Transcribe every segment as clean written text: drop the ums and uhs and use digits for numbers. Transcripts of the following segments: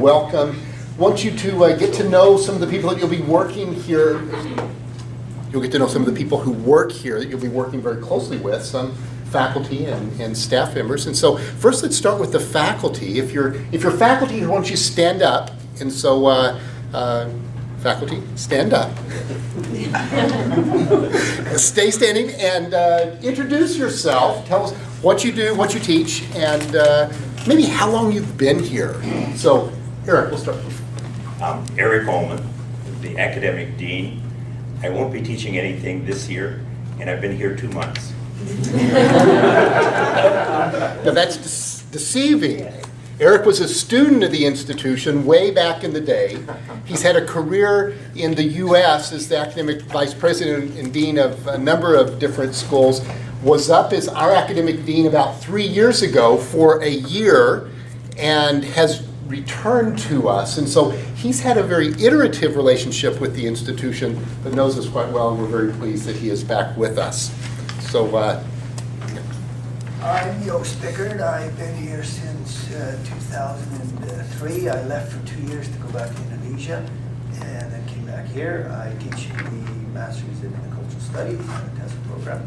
welcome. I want you to get to know some of the people that you'll be working here. You'll get to know some of the people who work here that you'll be working very closely with, some faculty and staff members. And so first let's start with the faculty. If you're faculty, why don't you stand up? And so faculty, stand up. Stay standing and introduce yourself. Tell us what you do, what you teach, and maybe how long you've been here. So, Eric, we'll start with you. I'm Eric Ohlmann, the academic dean. I won't be teaching anything this year, and I've been here 2 months. Now that's deceiving. Eric was a student of the institution way back in the day. He's had a career in the U.S. as the academic vice president and dean of a number of different schools. Was up as our academic dean about 3 years ago for a year and has returned to us. And so he's had a very iterative relationship with the institution, but knows us quite well, and we're very pleased that he is back with us. So, I'm Joost Pickard. I've been here since 2003. I left for 2 years to go back to Indonesia and then came back here. I teach the Masters in Cultural Studies and the test program.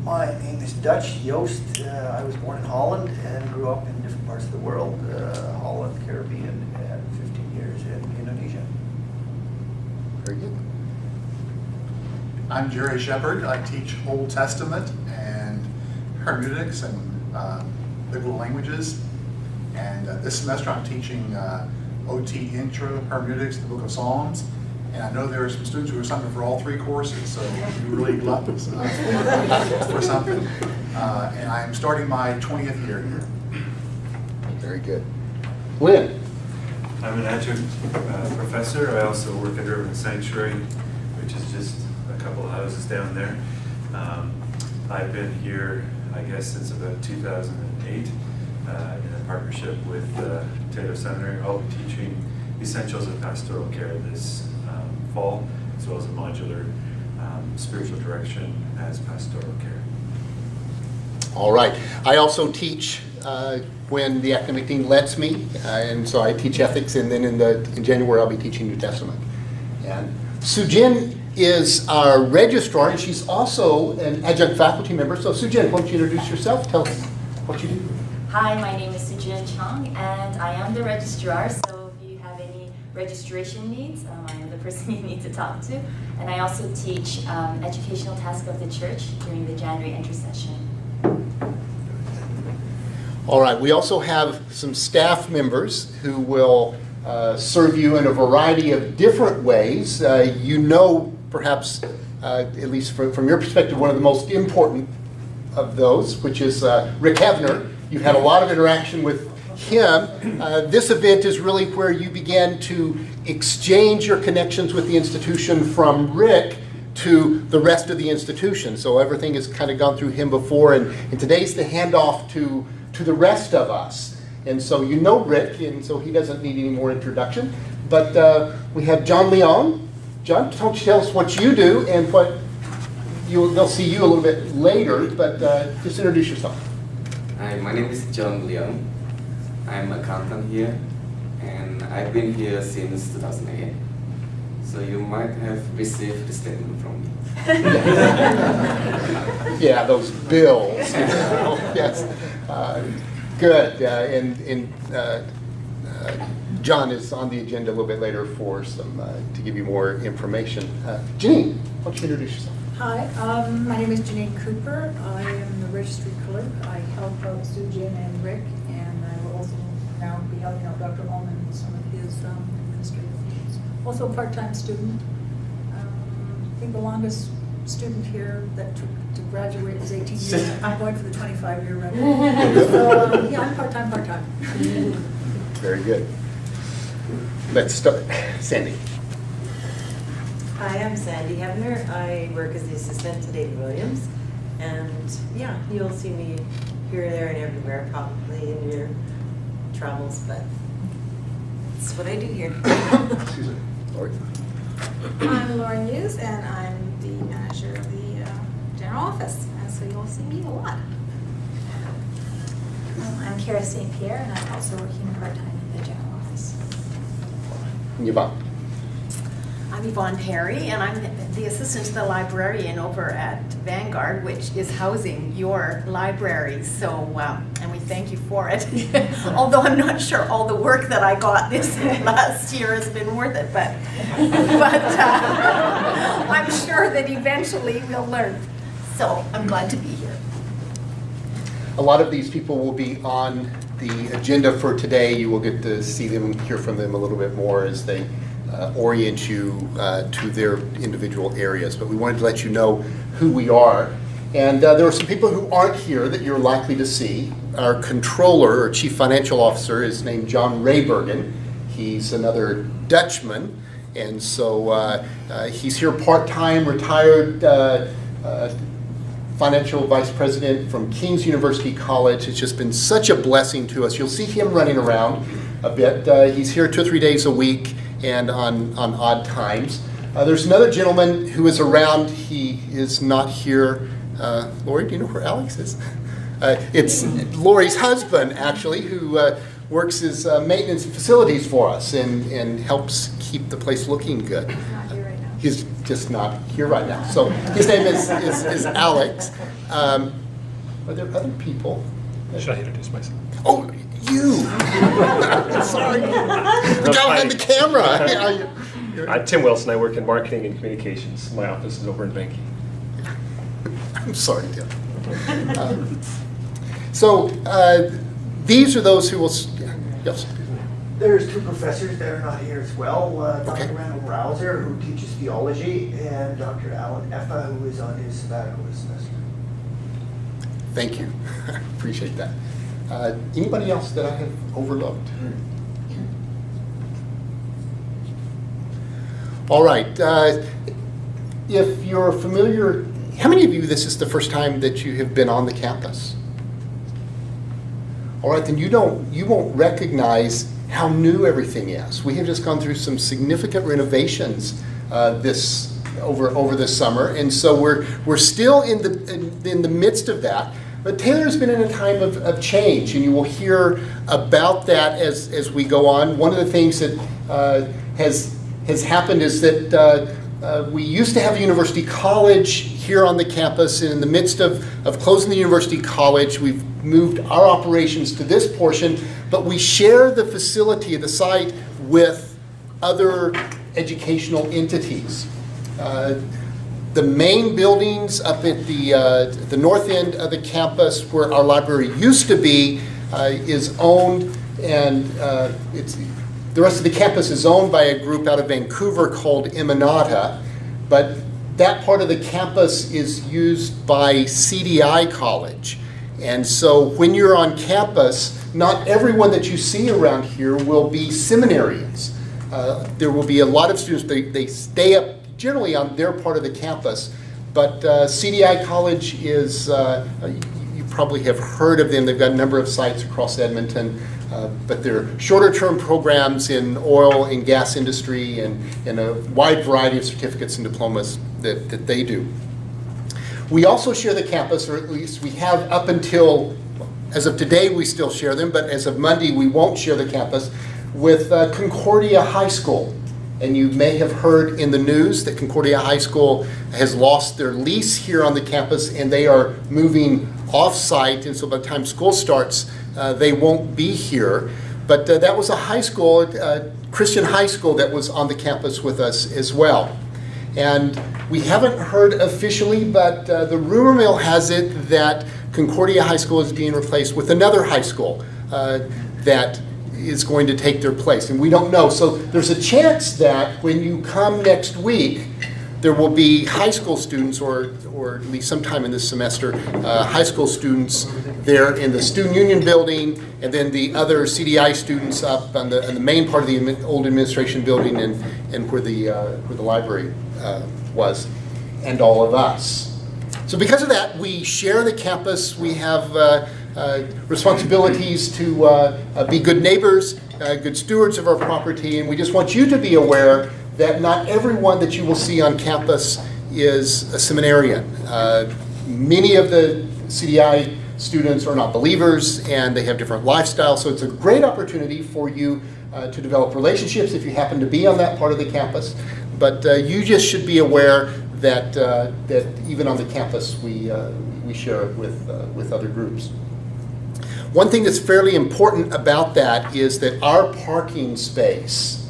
My name is Dutch, Joost. I was born in Holland and grew up in different parts of the world, Holland, Caribbean, and 15 years in Indonesia. very good. I'm Jerry Shepard. I teach Old Testament and hermeneutics and biblical languages. And this semester I'm teaching OT Intro Hermeneutics, the Book of Psalms. And I know there are some students who are signed up for all 3 courses, so you really lucked us for something. And I am starting my 20th year here. Very good. Lynn. I'm an adjunct professor. I also work at Urban Sanctuary, which is just a couple of houses down there. I've been here, I guess, since about 2008 in a partnership with Taylor Seminary. I'll be teaching Essentials of Pastoral Care this fall, as well as a modular spiritual direction as pastoral care. All right. I also teach when the academic dean lets me, and so I teach ethics, and then in January I'll be teaching New Testament. And Sujin is our registrar, and she's also an adjunct faculty member. So Sujin, why don't you introduce yourself? Tell us what you do. Hi, my name is Sujin Chong, and I am the registrar. So if you have any registration needs, I am the person you need to talk to. And I also teach educational task of the church during the January intercession. All right. We also have some staff members who will serve you in a variety of different ways. You know, perhaps, at least from your perspective, one of the most important of those, which is Rick Heavenor. You've had a lot of interaction with him. This event is really where you began to exchange your connections with the institution from Rick to the rest of the institution. So everything has kind of gone through him before, and today's the handoff to the rest of us. And so you know Rick, and so he doesn't need any more introduction. But we have John Liong. John, why don't you tell us what you do and what they'll see you a little bit later, but just introduce yourself. Hi, my name is John Liong. I'm an accountant here, and I've been here since 2008. So you might have received the statement from me. Yeah, those bills. Yes. Good. And John is on the agenda a little bit later for some to give you more information. Janine, why don't you introduce yourself? Hi, my name is Janine Cooper. I am the registry clerk. I help out Sujin and Rick, and I will also now be helping out Dr. Ohlmann with some of his administrative things. Also a part-time student. I think the longest student here that took to graduate was 18 years. I'm going for the 25-year record. So yeah, I'm part-time. Very good. Let's start. Sandy. Hi, I'm Sandy Heavenor. I work as the assistant to David Williams. And yeah, you'll see me here, there, and everywhere, probably in your travels, but that's what I do here. Susan. Lori. I'm Laura Hughes, and I'm the manager of the general office, and so you'll see me a lot. I'm Kara St. Pierre, and I'm also working part-time in the general office. Yvonne. I'm Yvonne Perry, and I'm the assistant to the librarian over at Vanguard, which is housing your library. So, and we thank you for it. Although I'm not sure all the work that I got this last year has been worth it, but I'm sure that eventually we'll learn. So I'm glad to be here. A lot of these people will be on the agenda for today. You will get to see them and hear from them a little bit more as they orient you to their individual areas. But we wanted to let you know who we are. And there are some people who aren't here that you're likely to see. Our controller, or chief financial officer, is named John Raybergen. He's another Dutchman. And so he's here part-time, retired financial vice president from King's University College. It's just been such a blessing to us. You'll see him running around a bit. He's here 2 or 3 days a week and on odd times. There's another gentleman who is around. He is not here. Lori, do you know where Alex is? It's Lori's husband, actually, who works as maintenance and facilities for us and helps keep the place looking good. He's not here right now. He's just not here right now. So his name is Alex. Are there other people? Should I introduce myself? Oh, you! Sorry. The guy behind the camera. I'm Tim Wilson. I work in marketing and communications. My office is over in Banky. I'm sorry, Tim. So these are those who will. Yes. There's 2 professors that are not here as well. Dr. Okay. Randall Browser, who teaches theology, and Dr. Alan Effa, who is on his sabbatical this semester. Thank you. Appreciate that. Anybody else that I have overlooked? All right. If you're familiar, how many of you, this is the first time that you have been on the campus? All right, then you won't recognize how new everything is. We have just gone through some significant renovations over this summer, and so we're still in the midst of that. But Taylor's been in a time of change, and you will hear about that as we go on. One of the things that has happened is that we used to have a university college here on the campus, and in the midst of closing the university college, we've moved our operations to this portion, but we share the facility, the site, with other educational entities. The main buildings up at the north end of the campus, where our library used to be, is owned, and the rest of the campus is owned by a group out of Vancouver called Emanata, but that part of the campus is used by CDI College. And so when you're on campus, not everyone that you see around here will be seminarians. There will be a lot of students, they stay up generally on their part of the campus, but CDI College is, you probably have heard of them. They've got a number of sites across Edmonton, but they're shorter term programs in oil and gas industry and a wide variety of certificates and diplomas that they do. We also share the campus, or at least we have up until, as of today we still share them, but as of Monday we won't share the campus with Concordia High School. And you may have heard in the news that Concordia High School has lost their lease here on the campus, and they are moving off-site, and so by the time school starts, they won't be here. But that was a high school, Christian high school, that was on the campus with us as well. And we haven't heard officially, but the rumor mill has it that Concordia High School is being replaced with another high school that is going to take their place, and we don't know. So there's a chance that when you come next week, there will be high school students, or at least sometime in this semester, high school students there in the Student Union building, and then the other CDI students up on the main part of the old administration building and where the library was, and all of us. So because of that, we share the campus. We have responsibilities to be good neighbors, good stewards of our property, and we just want you to be aware that not everyone that you will see on campus is a seminarian. Many of the CDI students are not believers, and they have different lifestyles, so it's a great opportunity for you to develop relationships if you happen to be on that part of the campus. But you just should be aware that, that even on the campus we share it with other groups. One thing that's fairly important about that is that our parking space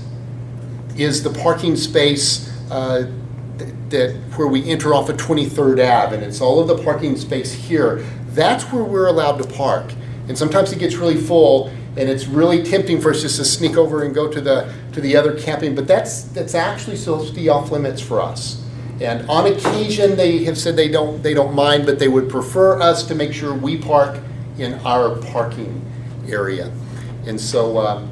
is the parking space that where we enter off of 23rd Ave, and it's all of the parking space here. That's where we're allowed to park. And sometimes it gets really full, and it's really tempting for us just to sneak over and go to the other camping, but that's actually supposed to be off limits for us. And on occasion, they have said they don't mind, but they would prefer us to make sure we park in our parking area. And so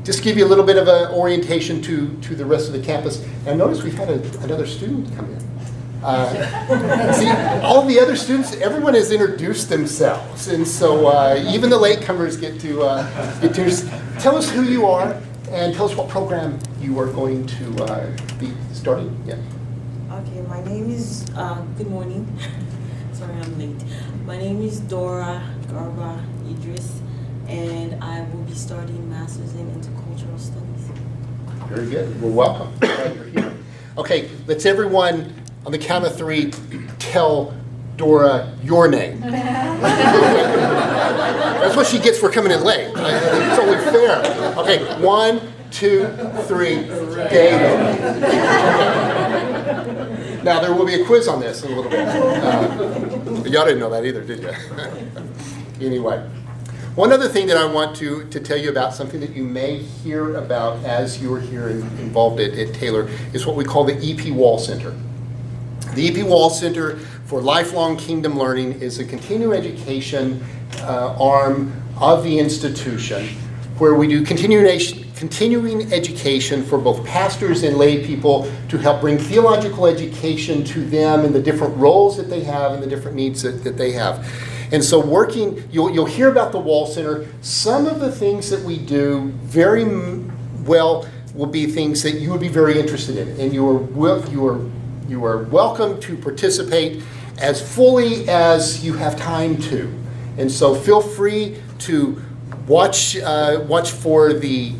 just to give you a little bit of an orientation to the rest of the campus. And notice we've had another student come in. See, all the other students, everyone has introduced themselves. And so even the latecomers get to tell us who you are and tell us what program you are going to be starting. Yeah. Okay, my name is, good morning. Sorry I'm late. My name is Dora Garba Idris, and I will be starting Master's in Intercultural Studies. Very good. Well, welcome. Glad you're here. Okay, let's everyone, on the count of 3, tell Dora your name. That's what she gets for coming in late. It's only fair. Okay, 1, 2, 3, David. Now, there will be a quiz on this in a little bit. Y'all didn't know that either, did you? Anyway, one other thing that I want to tell you about, something that you may hear about as you're here involved at Taylor, is what we call the E.P. Wahl Center. The E.P. Wahl Center for Lifelong Kingdom Learning is a continuing education arm of the institution where we do continuing education for both pastors and lay people to help bring theological education to them and the different roles that they have and the different needs that they have. And so you'll hear about the Wahl Center. Some of the things that we do very well will be things that you would be very interested in, and you are welcome to participate as fully as you have time to. And so feel free to watch for the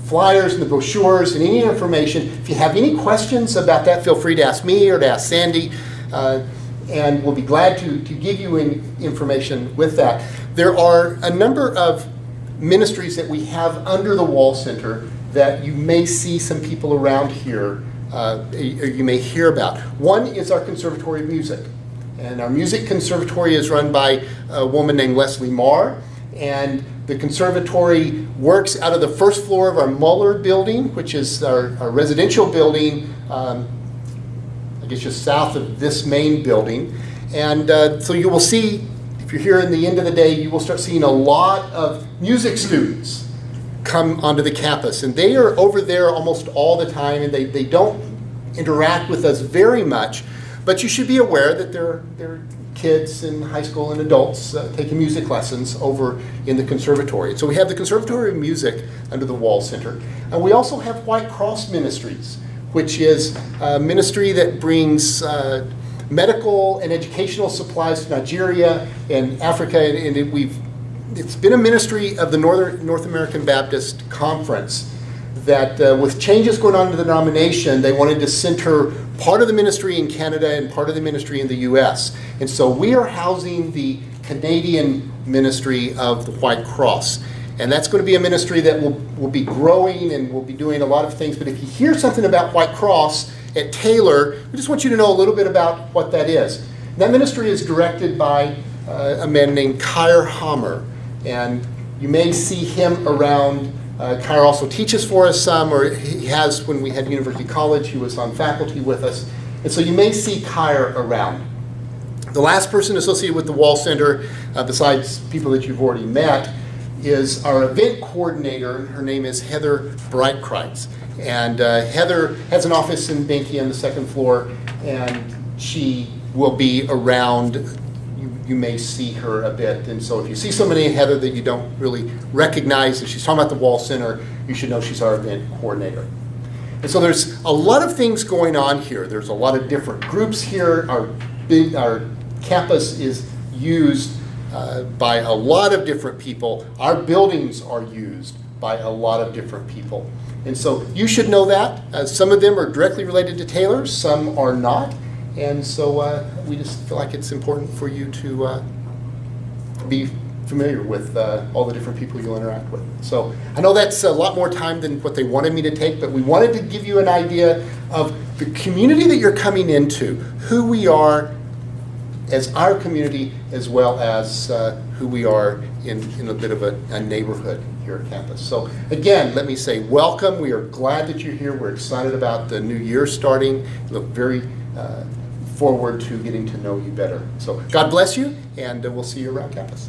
flyers and the brochures and any information. If you have any questions about that, feel free to ask me or to ask Sandy, and we'll be glad to give you information with that. There are a number of ministries that we have under the Wahl Center that you may see some people around here, or you may hear about. One is our Conservatory of Music. And our music conservatory is run by a woman named Leslie Marr. And the conservatory works out of the first floor of our Muller building, which is our residential building, I guess just south of this main building. And so you will see, if you're here in the end of the day, you will start seeing a lot of music students come onto the campus. And they are over there almost all the time, and they don't interact with us very much. But you should be aware that there are kids in high school and adults taking music lessons over in the conservatory. So we have the Conservatory of Music under the Wahl Center. And we also have White Cross Ministries, which is a ministry that brings medical and educational supplies to Nigeria and Africa. And it's been a ministry of the North American Baptist Conference that with changes going on in the denomination, they wanted to center part of the ministry in Canada and part of the ministry in the U.S. And so we are housing the Canadian ministry of the White Cross. And that's going to be a ministry that will be growing and will be doing a lot of things. But if you hear something about White Cross at Taylor, we just want you to know a little bit about what that is. That ministry is directed by a man named Kyer Hammer. And you may see him around. Kyer also teaches for us some, or he has when we had University College, he was on faculty with us. And so you may see Kyer around. The last person associated with the Wahl Center, besides people that you've already met, is our event coordinator. Her name is Heather Breitkreitz. And Heather has an office in Benke on the second floor, and she will be around. You may see her a bit. And so if you see somebody in Heather that you don't really recognize, if she's talking about the Wahl Center, you should know she's our event coordinator. And so there's a lot of things going on here. There's a lot of different groups here. Our campus is used by a lot of different people. Our buildings are used by a lot of different people. And so you should know that. Some of them are directly related to Taylor's, some are not. And so we just feel like it's important for you to be familiar with all the different people you'll interact with. So I know that's a lot more time than what they wanted me to take, but we wanted to give you an idea of the community that you're coming into, who we are as our community, as well as who we are in a bit of a neighborhood here at campus. So again, let me say welcome. We are glad that you're here. We're excited about the new year starting. Look very forward to getting to know you better. So God bless you, and we'll see you around campus.